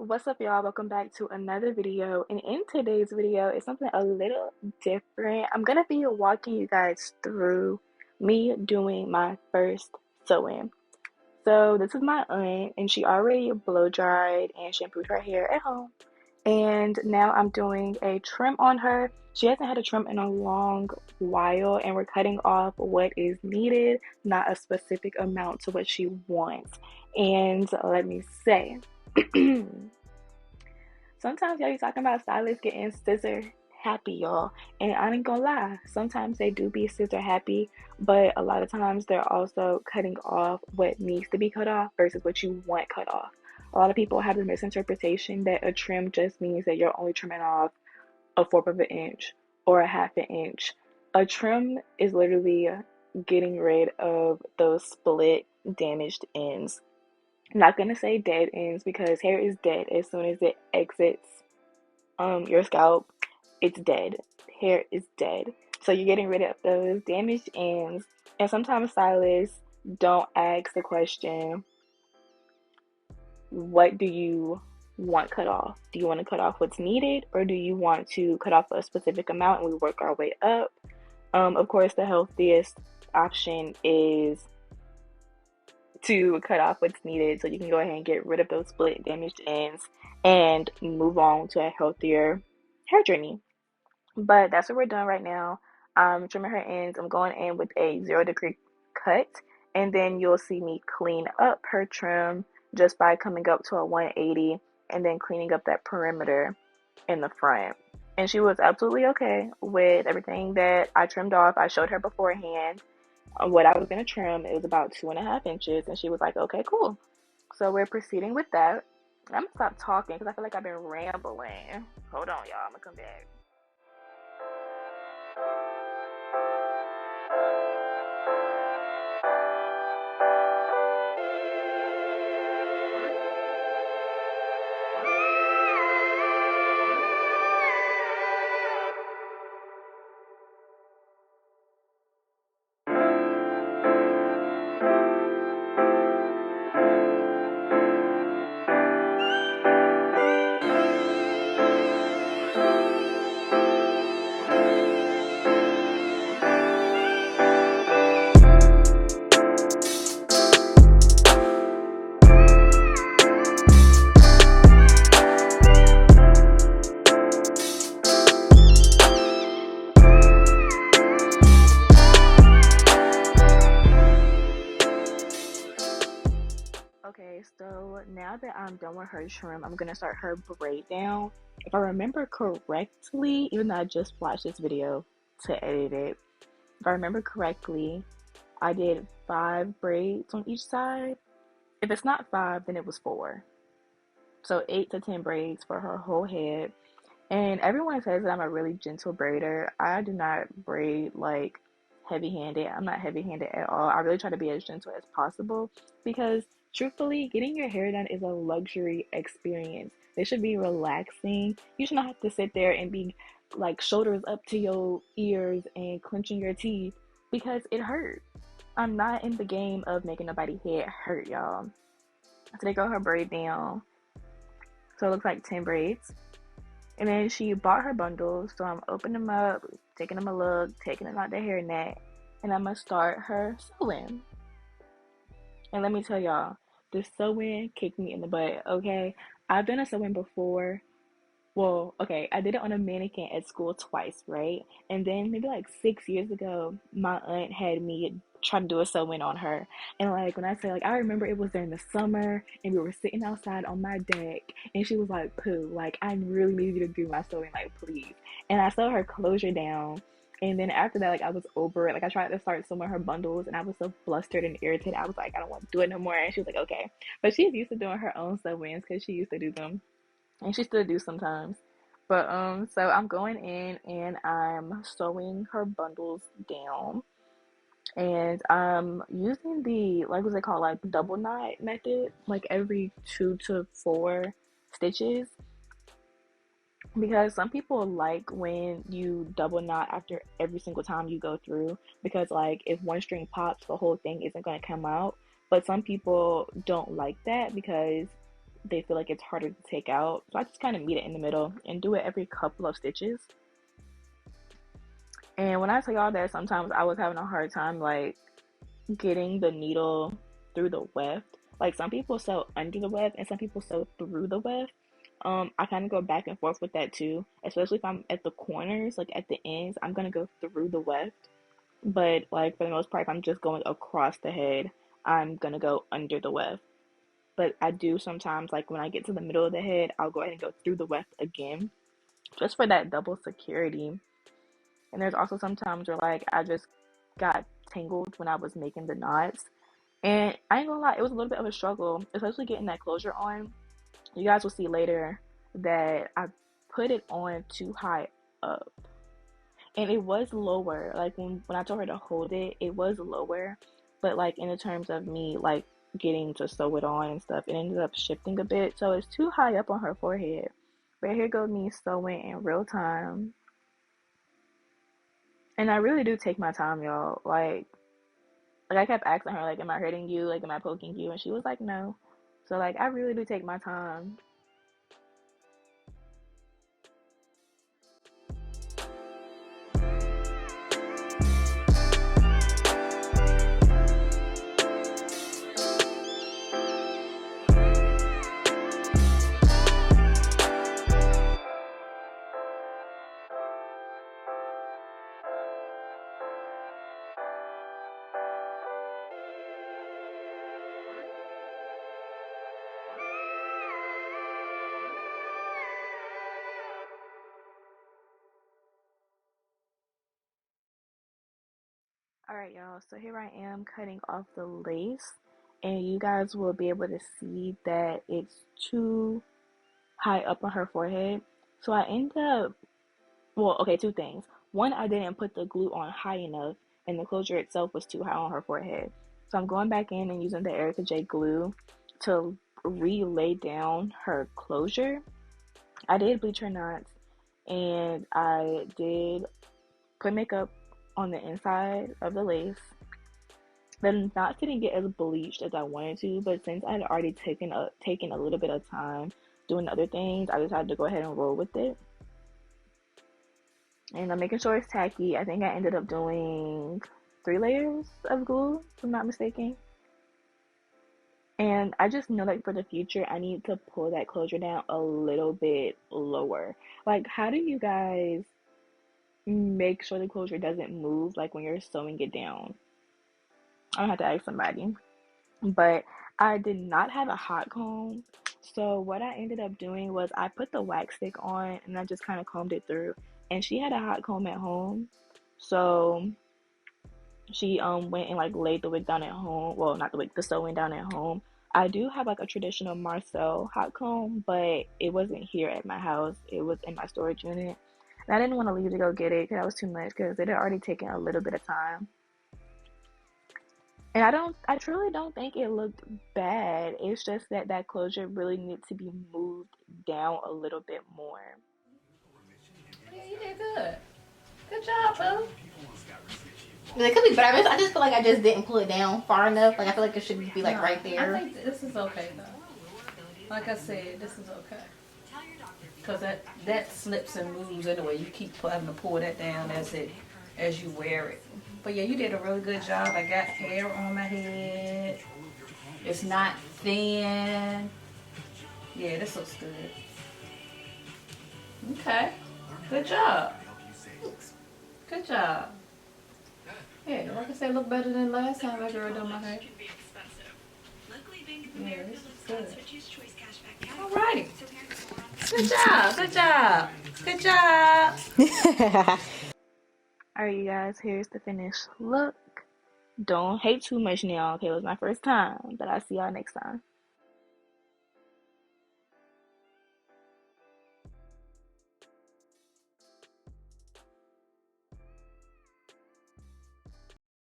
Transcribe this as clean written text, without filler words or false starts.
What's up, y'all? Welcome back to another video. And in today's video, it's something a little different. I'm gonna be walking you guys through me doing my first sew-in. So this is my aunt, and she already blow dried and shampooed her hair at home. And now I'm doing a trim on her. She hasn't had a trim in a long while, and we're cutting off what is needed, not a specific amount to what she wants. And let me say, sometimes y'all be talking about stylists getting scissor happy, y'all. And I ain't gonna lie, sometimes they do be scissor happy, but a lot of times they're also cutting off what needs to be cut off versus what you want cut off. A lot of people have the misinterpretation that a trim just means that you're only trimming off a fourth of an inch or a half an inch. A trim is literally getting rid of those split, damaged ends. I'm not gonna say dead ends because hair is dead as soon as it exits your scalp. It's dead. Hair is dead. So you're getting rid of those damaged ends. And sometimes stylists don't ask the question, what do you want cut off? Do you want to cut off what's needed, or do you want to cut off a specific amount and we work our way up? Of course, the healthiest option is to cut off what's needed so you can go ahead and get rid of those split damaged ends and move on to a healthier hair journey. But that's what we're doing right now. I'm trimming her ends. I'm going in with a 0-degree cut, and then you'll see me clean up her trim just by coming up to a 180 and then cleaning up that perimeter in the front. And she was absolutely okay with everything that I trimmed off. I showed her beforehand what I was going to trim. It was about 2.5 inches, and she was like, okay, cool. So we're proceeding with that. I'm going to stop talking because I feel like I've been rambling. Hold on, y'all. I'm going to come back. Okay, so now that I'm done with her trim, I'm gonna start her braid down. If I remember correctly, even though I just watched this video to edit it, if I remember correctly, I did 5 braids on each side. If it's not 5, then it was 4. So 8 to 10 braids for her whole head. And everyone says that I'm a really gentle braider. I do not braid like heavy-handed. I'm not heavy-handed at all. I really try to be as gentle as possible because truthfully, getting your hair done is a luxury experience. It should be relaxing. You should not have to sit there and be like shoulders up to your ears and clenching your teeth because it hurts. I'm not in the game of making nobody's head hurt, y'all. So they go her braid down. So it looks like 10 braids. And then she bought her bundles, so I'm opening them up, taking them a look, taking them out the hair net, and I'm gonna start her sewing. And let me tell y'all, this sewing kicked me in the butt, okay? I've done a sewing before. Well, okay, I did it on a mannequin at school twice, right? And then maybe like 6 years ago, my aunt had me try to do a sew-in on her. And like when I say like I remember it was during the summer and we were sitting outside on my deck and she was like, Pooh, like I really need you to do my sewing, like please. And I saw her closure down. And then after that, like I was over it. Like I tried to start sewing her bundles and I was so flustered and irritated. I was like, I don't want to do it no more. And she was like, okay. But she's used to doing her own sew-ins because she used to do them. And she still do sometimes. But so I'm going in and I'm sewing her bundles down. And I'm using the, like, what's it called, like double knot method, like every 2 to 4 stitches. Because some people like when you double knot after every single time you go through. Because, like, if one string pops, the whole thing isn't going to come out. But some people don't like that because they feel like it's harder to take out. So I just kind of meet it in the middle and do it every couple of stitches. And when I tell y'all that sometimes I was having a hard time like getting the needle through the weft. Like some people sew under the weft and some people sew through the weft. I kind of go back and forth with that too, especially if I'm at the corners, like at the ends, I'm gonna go through the weft. But like for the most part, if I'm just going across the head, I'm gonna go under the weft. But I do sometimes, like when I get to the middle of the head, I'll go ahead and go through the weft again, just for that double security. And there's also sometimes where like I just got tangled when I was making the knots. And I ain't gonna lie, it was a little bit of a struggle, especially getting that closure on. You guys will see later that I put it on too high up. And it was lower. Like when I told her to hold it, it was lower. But like in the terms of me like getting to sew it on and stuff, it ended up shifting a bit. So it's too high up on her forehead. But here goes me sewing in real time. And I really do take my time, y'all. Like I kept asking her, like, am I hurting you? Like, am I poking you? And she was like, no. So like I really do take my time. Alright, y'all, so here I am cutting off the lace, and you guys will be able to see that it's too high up on her forehead. So I end up, well, okay, two things. One, I didn't put the glue on high enough, and the closure itself was too high on her forehead. So I'm going back in and using the Erica J glue to relay down her closure. I did bleach her knots, and I did put makeup on the inside of the lace. The knots didn't get as bleached as I wanted to, but since I had already taken a little bit of time doing other things, I decided to go ahead and roll with it. And I'm making sure it's tacky. I think I ended up doing 3 layers of glue, if I'm not mistaken. And I just know that for the future, I need to pull that closure down a little bit lower. Like, how do you guys make sure the closure doesn't move, like when you're sewing it down? I'm gonna have to ask somebody. But I did not have a hot comb. So what I ended up doing was I put the wax stick on and I just kind of combed it through. And she had a hot comb at home. So she went and like laid the wig down at home. Well, not the wig, the sewing down at home. I do have like a traditional Marcel hot comb, but it wasn't here at my house. It was in my storage unit. And I didn't want to leave to go get it because that was too much because it had already taken a little bit of time. And I truly don't think it looked bad. It's just that that closure really needs to be moved down a little bit more. Yeah, you did good. Good job, boo. It could be better. I just feel like I just didn't pull it down far enough. Like I feel like it should be like right there. I think this is okay though. Like I said, this is okay. Cause that slips and moves anyway. You keep having to pull that down as you wear it. But yeah, you did a really good job. I got hair on my head. It's not thin. Yeah, this looks good. Okay. Good job. Good job. Yeah, like I said, look better than last time I girl done my hair. Yeah, this is good. Alrighty. Good job. Good job. Good job. Alright, you guys, here's the finished look. Don't hate too much now, okay? It was my first time, but I'll see y'all next time.